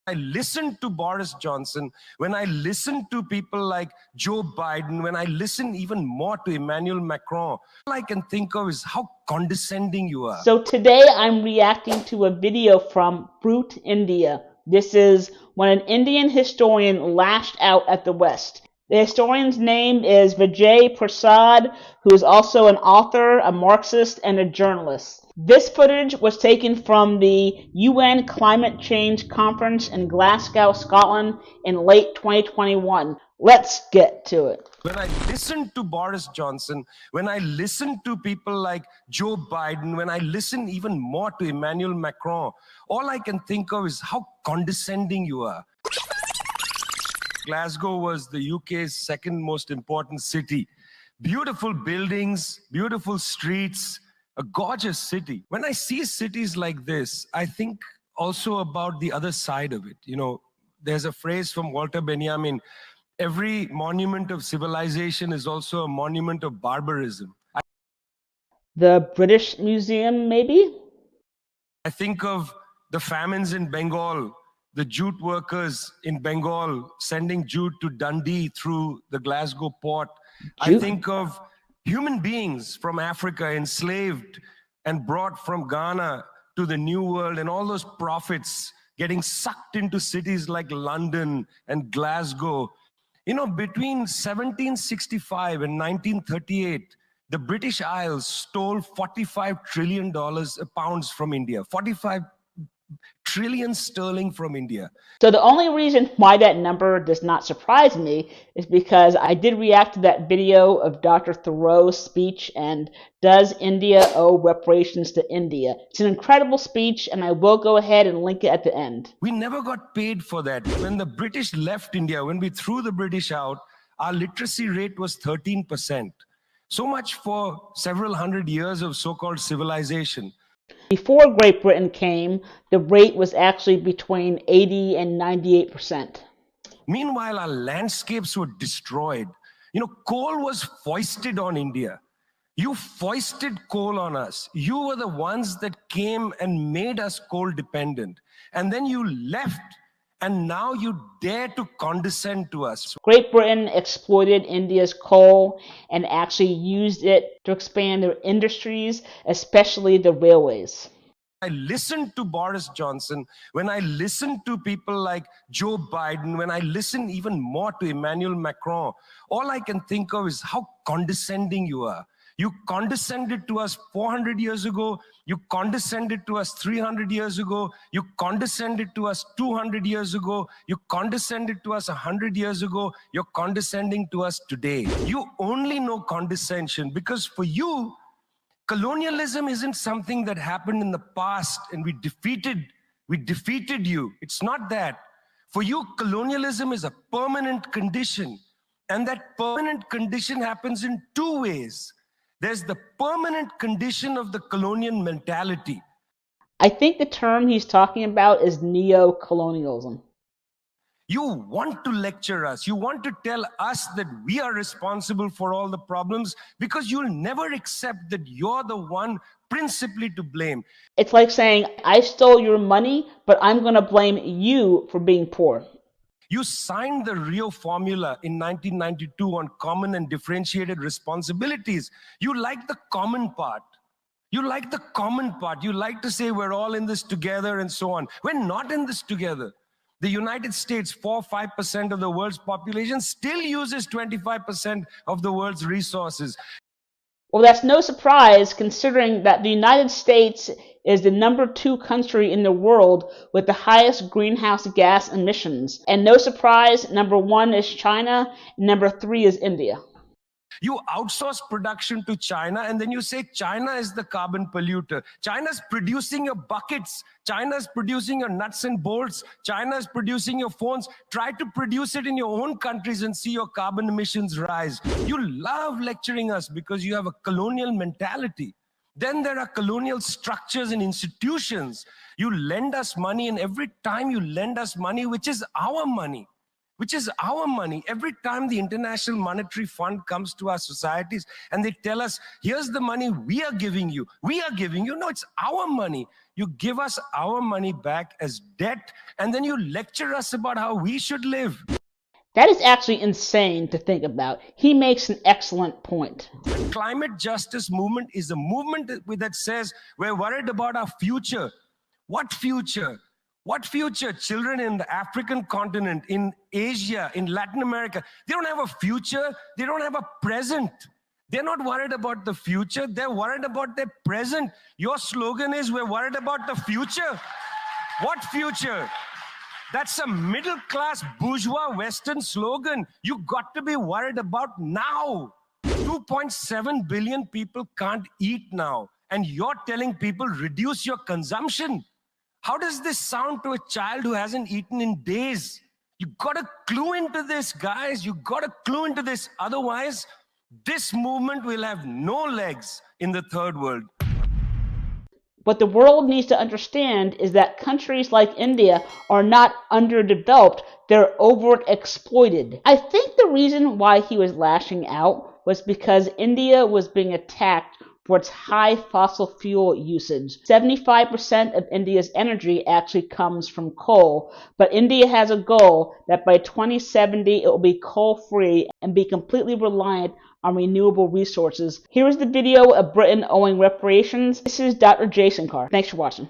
I listen to Boris Johnson, when I listen to people like Joe Biden, when I listen even more to Emmanuel Macron, all I can think of is how condescending you are. So today I'm reacting to a video from Brut, India. This is when an Indian historian lashed out at the West. The historian's name is Vijay Prashad, who is also an author, a Marxist, and a journalist. This footage was taken from the UN Climate Change Conference in Glasgow, Scotland in late 2021. Let's get to it. When I listen to Boris Johnson, when I listen to people like Joe Biden, when I listen even more to Emmanuel Macron, all I can think of is how condescending you are. Glasgow was the UK's second most important city. Beautiful buildings, beautiful streets, a gorgeous city. When I see cities like this, I think also about the other side of it. You know, there's a phrase from Walter Benjamin, every monument of civilization is also a monument of barbarism. The British Museum, maybe? I think of the famines in Bengal, the jute workers in Bengal sending jute to Dundee through the Glasgow port. Jute? I think of human beings from Africa enslaved and brought from Ghana to the New World, and all those prophets getting sucked into cities like London and Glasgow. You know, between 1765 and 1938, the British Isles stole $45 trillion pounds from India, 45 trillion sterling from India. So the only reason why that number does not surprise me is because I did react to that video of Dr. Thoreau's speech and Does India Owe Reparations to India? It's an incredible speech, and I will go ahead and link it at the end. We never got paid for that. When the British left India, when we threw the British out, our literacy rate was 13%. So much for several hundred years of so-called civilization. Before Great Britain came, the rate was actually between 80 and 98%. Meanwhile, our landscapes were destroyed. You know, coal was foisted on India. You foisted coal on us. You were the ones that came and made us coal dependent. And then you left, and now you dare to condescend to us. Great Britain exploited India's coal and actually used it to expand their industries, especially the railways. I listen to Boris Johnson, when I listen to people like Joe Biden, when I listen even more to Emmanuel Macron, all I can think of is how condescending you are. You condescended to us 400 years ago. You condescended to us 300 years ago. You condescended to us 200 years ago. You condescended to us 100 years ago. You're condescending to us today. You only know condescension because for you, colonialism isn't something that happened in the past and we defeated you. It's not that. For you, colonialism is a permanent condition. And that permanent condition happens in two ways. There's the permanent condition of the colonial mentality. I think the term he's talking about is neocolonialism. You want to lecture us. You want to tell us that we are responsible for all the problems because you'll never accept that you're the one principally to blame. It's like saying, I stole your money, but I'm going to blame you for being poor. You signed the Rio Formula in 1992 on common and differentiated responsibilities. You like the common part. You like the common part. You like to say we're all in this together and so on. We're not in this together. The United States, 4-5% of the world's population, still uses 25% of the world's resources. Well, that's no surprise considering that the United States is the #2 country in the world with the highest greenhouse gas emissions. And no surprise, #1 is China, and #3 is India. You outsource production to China and then you say China is the carbon polluter. China's producing your buckets. China's producing your nuts and bolts. China's producing your phones. Try to produce it in your own countries and see your carbon emissions rise. You love lecturing us because you have a colonial mentality. Then there are colonial structures and institutions. You lend us money, and every time you lend us money, which is our money, every time the International Monetary Fund comes to our societies and they tell us, here's the money we are giving you. No, it's our money. You give us our money back as debt, and then you lecture us about how we should live. That is actually insane to think about. He makes an excellent point. The climate justice movement is a movement that says we're worried about our future. What future? What future? Children in the African continent, in Asia, in Latin America, they don't have a future. They don't have a present. They're not worried about the future. They're worried about their present. Your slogan is, we're worried about the future. What future? That's a middle-class bourgeois Western slogan. You got to be worried about now. 2.7 billion people can't eat now. And you're telling people, reduce your consumption. How does this sound to a child who hasn't eaten in days? You got to clue into this, guys. You got to clue into this. Otherwise, this movement will have no legs in the third world. What the world needs to understand is that countries like India are not underdeveloped, they're overexploited. I think the reason why he was lashing out was because India was being attacked for its high fossil fuel usage. 75% of India's energy actually comes from coal, but India has a goal that by 2070 it will be coal-free and be completely reliant on renewable resources. Here is the video of Britain owing reparations. This is Dr. Jason Carr. Thanks for watching.